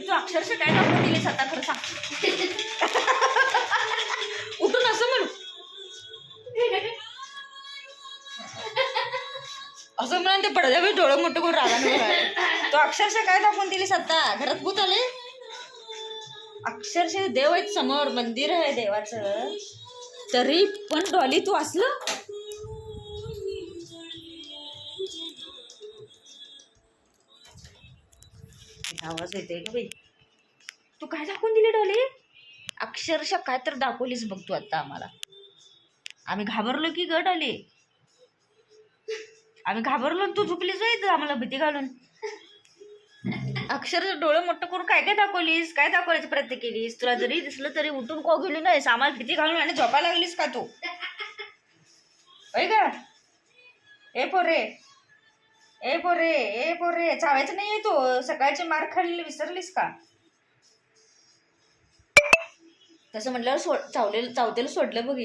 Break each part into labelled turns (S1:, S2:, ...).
S1: तू अक्षरशः काय दाखवून दिलीस आता खरं सांग. उठून असं म्हणू असं म्हणून ते पडद्यावर डोळं मोठं करून रागा. तू अक्षरशः काय दाखवून दिलीस आता. घरात भूत आले. अक्षरशः देव आहेत समोर, मंदिर आहे देवाचं, तरी पण डॉली तू असलं. आवाज येते का बाई. तू काय दाखवून दिली डॉली. अक्षरशः काय तर दाखवलीस बघ तू आता आम्हाला. आम्ही घाबरलो की ग डॉली. आम्ही घाबरलो तू झोपलीच जायचं आम्हाला भीती घालून. अक्षरशः डोळं मोठं करून काय काय दाखवलीस. काय दाखवायची प्रयत्न केलीस. तुला जरी दिसलं तरी उठून को गेली नाहीस. आम्हाला भीती घालून आणि झोपायला लागलीस का तू. होय का. ए पोरे ए पोरे ए पोरे चावायचं नाहीये तू. सकाळचे मार खाल्लेले विसरलीस का. तसं म्हटल्यावर चावतेला सोडलं बघ.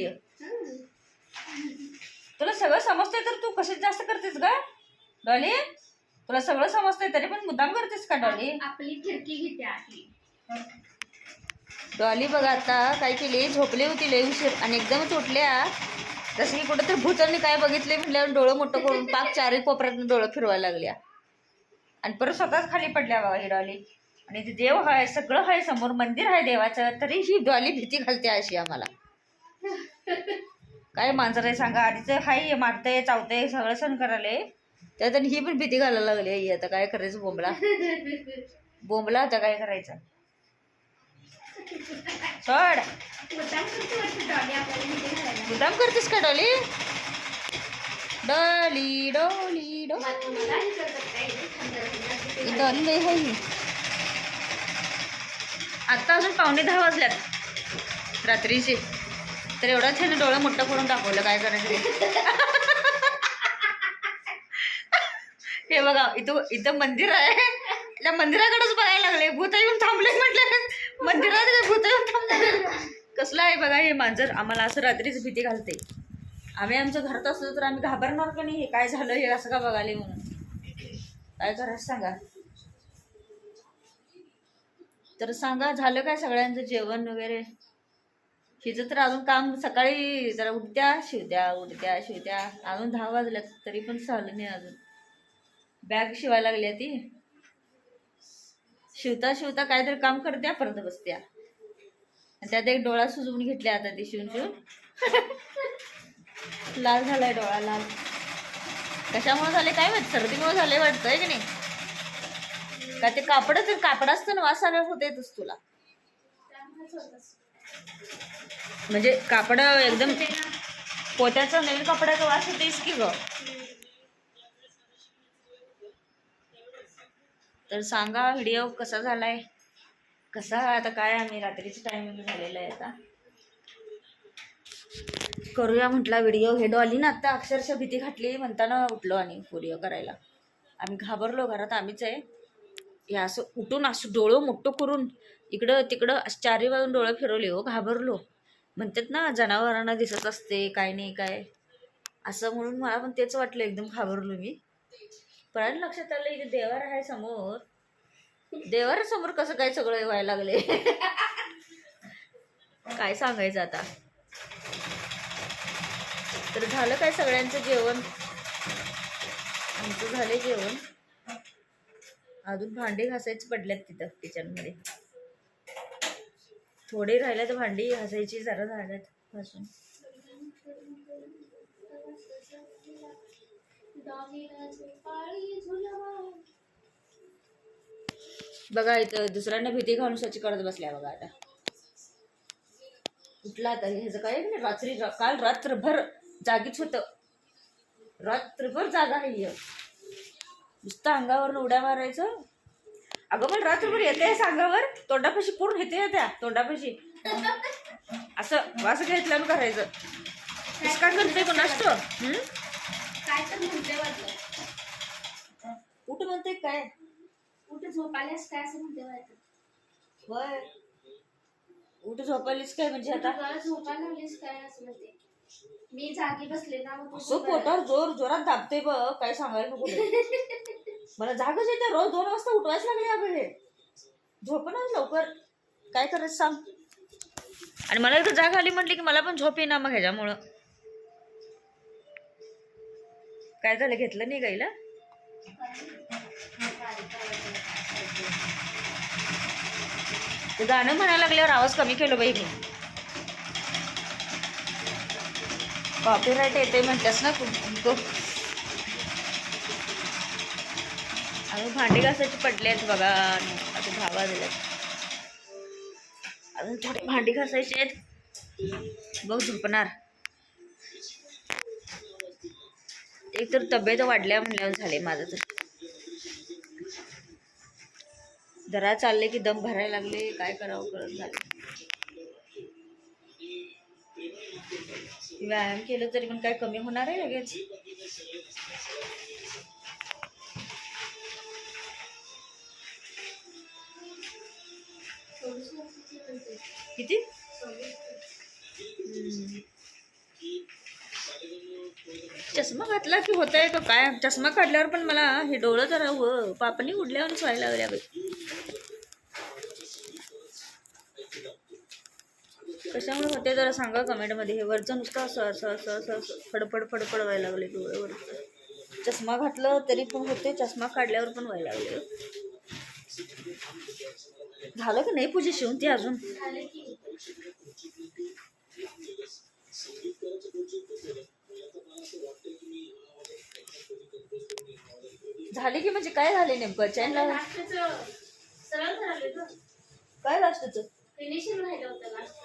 S1: तुला सगळं समजतंय तर तू कशी जास्त करतेस ग डॉली. तुला सगळं समजतंय तरी पण मुद्दाम करतेस का डॉली.
S2: आपली खिडकी घेते आपली
S1: डॉली बघा आता काय केली. झोपली होती लय उशीर आणि एकदमच उठल्या. जसं की कुठं तर भूतांनी काय बघितले म्हटल्यावर डोळं मोठं करून पाक चारही कोपऱ्यात डोळं फिरवायला लागल्या आणि परत स्वतःच खाली पडल्या बघा ही डॉली. आणि ते देव आहे सगळं आहे समोर, मंदिर आहे देवाचं, तरी ही डॉली भीती घालते अशी आम्हाला. काय मांजर आहे सांगा. आधीचं हाय मारतंय चावतंय सगळं सण करायला, त्यात ही पण भीती घालायला लागली. आता काय करायचं. बोंबला आता काय करायचं. सोड. मुद्दाम करतेस का डॉली. डॉली डॉली डॉली लय हाय. आता अजून 9:15 वाजल्यात रात्रीचे, तर एवढा छान डोळं मोठं करून दाखवलं. काय करायचं. हे बघा इथं मंदिर आहे. त्या मंदिराकडेच बघायला लागले. भूत येऊन थांबले म्हटलं. मंदिरात भूत येऊन थांबले. कसलं आहे बघा हे मांजर. आम्हाला असं रात्रीच भीती घालते. आम्ही आमच्या घरात असलो तर आम्ही घाबरणार का नाही. हे काय झालं हे असं का बघाले म्हणून. काय करायचं सांगा. तर सांगा झालं काय सगळ्यांचं जेवण वगैरे. हिचं तर अजून काम सकाळी जरा उठत्या शिवत्या अजून 10 वाजल्यात तरी पण झालं नाही अजून. बॅग शिवायला लागली ती. शिवता काहीतरी काम करत्या परत बसत्या. त्यात एक डोळा सुजवून घेतल्या आता ती शिवून लाल झालाय डोळा लाल. कशामुळे झाले काय माहित. सर्दीमुळे झाले वाटतंय की नाही. का ते कापड असतं ना वास आल्यावर होतेच तुला. म्हणजे कापड एकदम पोत्याचा नवीन कपड्याचा वास होतेच की ग. तर सांगा व्हिडिओ कसा झालाय. कसा आता काय आम्ही रात्रीचं टायमिंग झालेलं आहे. आता करूया म्हटला व्हिडिओ. हे डॉली ना आता अक्षरशः भीती घातली म्हणताना उठलो आणि व्हिडिओ करायला. आम्ही घाबरलो. घरात आम्हीच आहे. हे असं उठून असं डोळं मोठं करून इकडं तिकडं चारी बाजून डोळं फिरवले. हो घाबरलो. म्हणतात ना जनावरांना दिसत असते काय नाही काय असं, म्हणून मला पण तेच वाटलं. एकदम घाबरलो मी. पण लक्षात आलं इथे देवार आहे समोर. देवारासमोर कसं काय सगळं व्हायला लागले. काय सांगायचं आता. तर झालं काय सगळ्यांचं जेवण. आमचं झाले जेवण. अजून भांडी घासायची पडल्यात तिथं किचनमध्ये. थोडी राहिल्यात भांडी घासायची जरा झाल्यात घासून. बघा इथं दुसऱ्यांना भीती घालून स्वच्छ करत बसल्या बघा. आता उठला आता ह्याचं काय नाही. काल रात्रभर जागीच होतं. रात्रभर जागा आहे. नुसतं अंगावर उड्या मारायचं. अगं पण रात्रभर येते अंगावर. तोंडापाशी पूर्ण येत्या तोंडापाशी असं वास घेतल्यानं करायचं. काय करते कोणास तो.
S2: काय तर म्हणते वाटलं.
S1: कुठं म्हणते काय.
S2: कुठे झोपायलास काय असं म्हणते वाटलं.
S1: होय उठ झोपायलीस काय म्हणजे आता
S2: झोपायला लागलीस काय असं म्हणते. मी जागी बसले ना
S1: असं पोटावर जोरात दाबते बघ. काय सांगायला नको. मला जागच येते. रोज 2 वाजता उठवायच लागले. अगं हे झोपणार लवकर, काय करायचं सांग. आणि मला इथं जाग आली म्हटली की मला पण झोप येईना मग ह्याच्यामुळं. काय झालं, घेतलं नाही गाईला? ते गाणं म्हणायला लागल्यावर आवाज कमी केलं बाई मी. कॉपीराईट येते म्हणतेस ना तू. अजून भांडी घासायची पडले आहेत बघा, आता 10 वाजले. अजून थोडे भांडी घासायचे आहेत, बघ झोपणार. एक तर तब्येत वाढल्या म्हणल्यावर झाले माझं तर. जरा चालले की दम भरायला लागले, काय करावं कळत झाले. व्यायाम केलं तरी पण काय कमी होणार आहे लगेच? किती? चष्मा घातला की होत आहे का काय? चष्मा काढल्यावर पण मला हे डोळं जरा पापणी उडल्यावर व्हायला लागल्या बाई. कशामुळे होते जरा सांगा कमेंटमध्ये. हे वरचं नुसतं असं असं असं असं असं फडफड फडफड व्हायला लागले डोळ्यावर. चष्मा घातलं तरी पण होते, चष्मा काढल्यावर पण व्हायला लागले. झालं की नाही पूजा शिवून ती अजून? झाले की म्हणजे काय झाले नेमकं? चॅनल काय लास्टच
S2: फिनिशिंग राहिलं होतं लास्ट.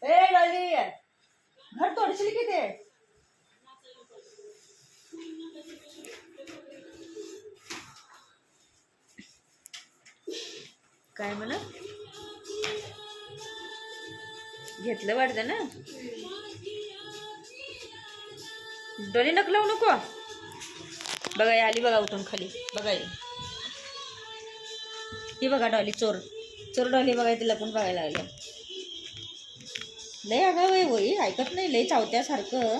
S1: ए लाली घर तोडशील की ते? काय म्हणा घेतलं वाटतं ना. डोली नक लावू नको. बघा आली बघा उठून खाली. बघा ही बघा डॉली, चोर चोर डॉली बघा, तिला पण बघायला लागलं. लय अगं बाई होई, ऐकत नाही, लय चावत्यासारखं.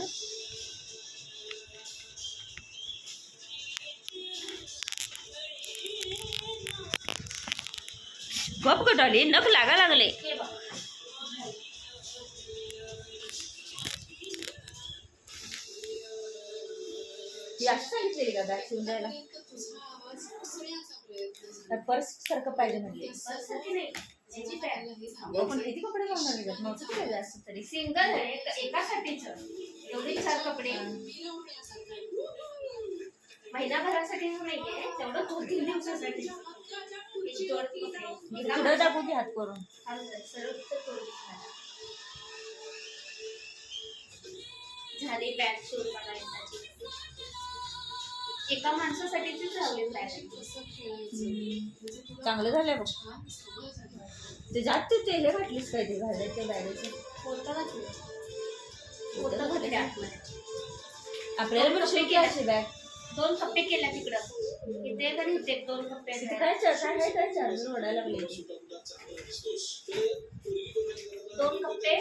S1: गप ग डॉली, नख लागा लागले. असं सांगितलेली का बॅग शिवून जायला? पर्स सारखं पाहिजे म्हणजे पण किती कपडे लावणार आहे मग? किती पाहिजे असं तरी?
S2: सिंगल आहे एकासाठीच एवढे 4 कपडे. महिनाभरासाठी नाहीये, तेवढं 2-3 दिवसासाठी.
S1: पुढं दाखवू की हात करून.
S2: झाली बॅग शिवून मला एकदाची. एका माणसासाठीच लावली बॅग.
S1: चांगलं झालंय बघ. ते जात ते हे घातलीस काय ते घालायचं बॅगेचं?
S2: पोतं घातलं. पोतं घातले आतमध्ये.
S1: आपल्याला पण शिवकी अशी बॅग.
S2: 2 कप्पे केल्या तिकडं. इथे तर इथे 2 कप्पे.
S1: काय चार्जर ओढायला लागले.
S2: 2 कप्पे.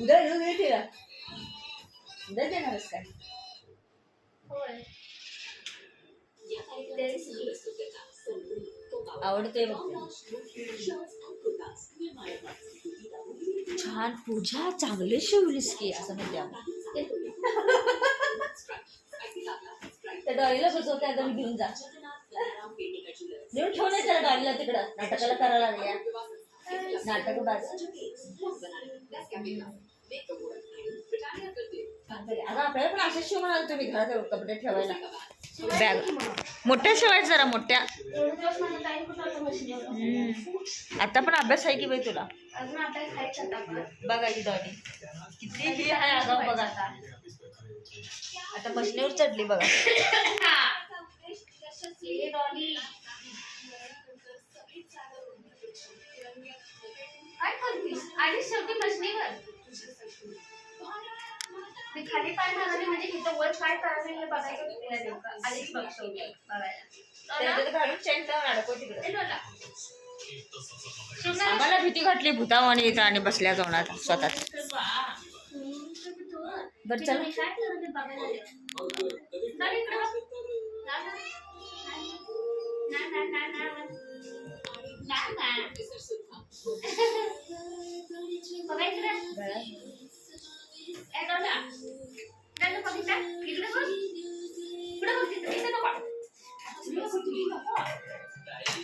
S1: उद्या घेऊन येते का? उद्या देणारच काय?
S2: होय.
S1: आवडते छान. पूजा चांगले शिवलीस की असं म्हणते आम्ही. त्या डॉलीला बसवते आता मी घेऊन जा. घेऊन ठेवून त्याला डॉलीला तिकडं. नाटकाला करायला लागल्या. नाटक बाज. आता आपल्याला पण असेच शिवून आलो तुम्ही घरात कपडे ठेवायला. बॅग मोठ्या शिवायचं जरा मोठ्या. आता पण अभ्यास आहे की बाई तुला?
S2: अजून अभ्यास खायचा आता.
S1: बघा ही डॉली किती ही आहे अगं. बघा आता मशनीवर चढली बघा.
S2: काय करतीस? आणि शेवटी मशनीवर मी खाली पाय घालावे म्हणजे तिथं वर काय करायचं हे बघायचं. आधीच बघतो बघायला.
S1: घालून चेन लावून अडकव तिकडे.
S2: शिवणार
S1: आम्हाला भीती घातली भूतावानी इथं आणि बसल्या जाऊन स्वतः. बरं चला.
S2: काय करते बघायला.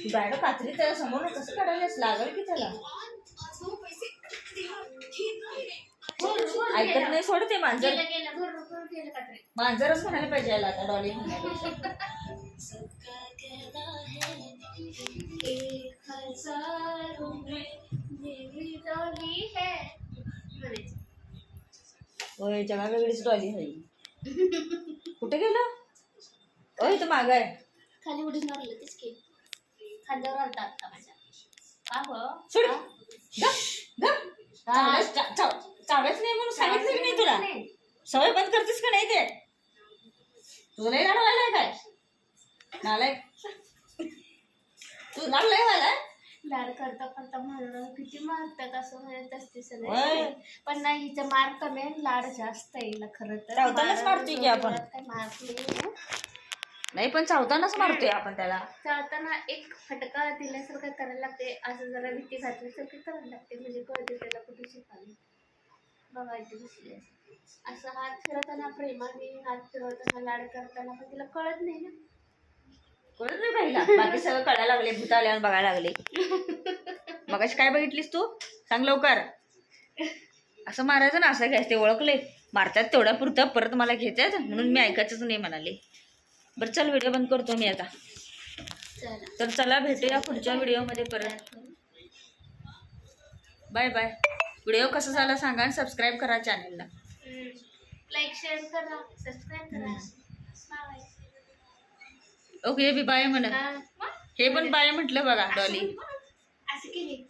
S1: बॅड कात्री त्याला समोर कसं काढायलास लागल की त्याला ऐकत नाही सोड ते मांजर मांजरच म्हणायला पाहिजे याला आता डॉली म्हणण्यापेक्षा होय जगा वेगळीच डॉली आहे कुठे गेला होय तो माग आहे
S2: खाली उडीच मारलं तेच की खांद्यावर आलता आता माझ्या का गं?
S1: सोड चावायच नाही म्हणून सांगितलं की नाही तुला सवय बंद करतेस का नाही ते तुला नाही लाडवायला काय नालायक तू लाड लय व्हायला
S2: लाड करता करता म्हणलं किती मारतात असं म्हणत असते
S1: होय.
S2: सगळे पण नाही हिचं मार कमी आहे लाड जास्त आहे हिला खरं तर
S1: चावतानाच मारतोय की आपण.
S2: काय मारले
S1: नाही पण चावतानाच मारतोय आपण त्याला
S2: चावताना एक फटका दिल्यासारखं करायला लागते असं जरा भीती घातल्यासारखं करायला लागते म्हणजे कळते त्याला कुठे शिकावी बघायची दिसली असं हात फिरवताना प्रेमाने हात फिरवताना लाड करताना पण तिला कळत नाही ना
S1: कळत नाही पाहिला बाकी सगळं कळायला लागले भूत आल्यावर बघायला लागले मगाशी काय बघितलीस तू सांग लवकर असं मारायचं ना असं घ्यायचं ते ओळखले मारतात तेवढ्या पुरतं परत मला घ्यायचं म्हणून मी ऐकायचंच नाही म्हणाले बरं चल व्हिडिओ बंद करतो मी आता तर चला भेटूया पुढच्या व्हिडिओमध्ये परत बाय बाय व्हिडिओ कसा झाला सांगा आणि सबस्क्राईब करा चॅनलला
S2: लाईक शेअर करा सबस्क्राईब करा बाय
S1: ओके बी बाय म्हण हे पण बाय म्हटलं बघा डॉली
S2: असं केली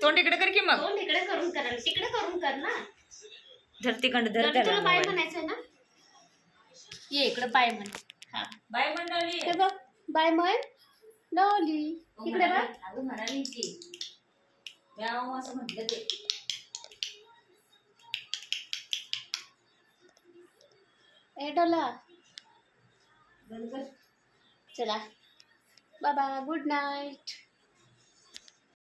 S1: तोंड इकडे कर की मग
S2: तोंड इकडे करून करा तिकडे करून कर ना
S1: धरतीखंड धर
S2: तुला
S1: त्याला
S2: बाय म्हणायचंय ना ये इकडे बाय म्हण हा
S1: बाय म्हण डॉली
S2: हे बघ बाय म्हण डॉली इकडे बघ
S1: अगं म्हणाली की म्याव असं म्हटलं ते
S2: ए डॉला
S1: बंद कर
S2: चला बाबा गुड नाईट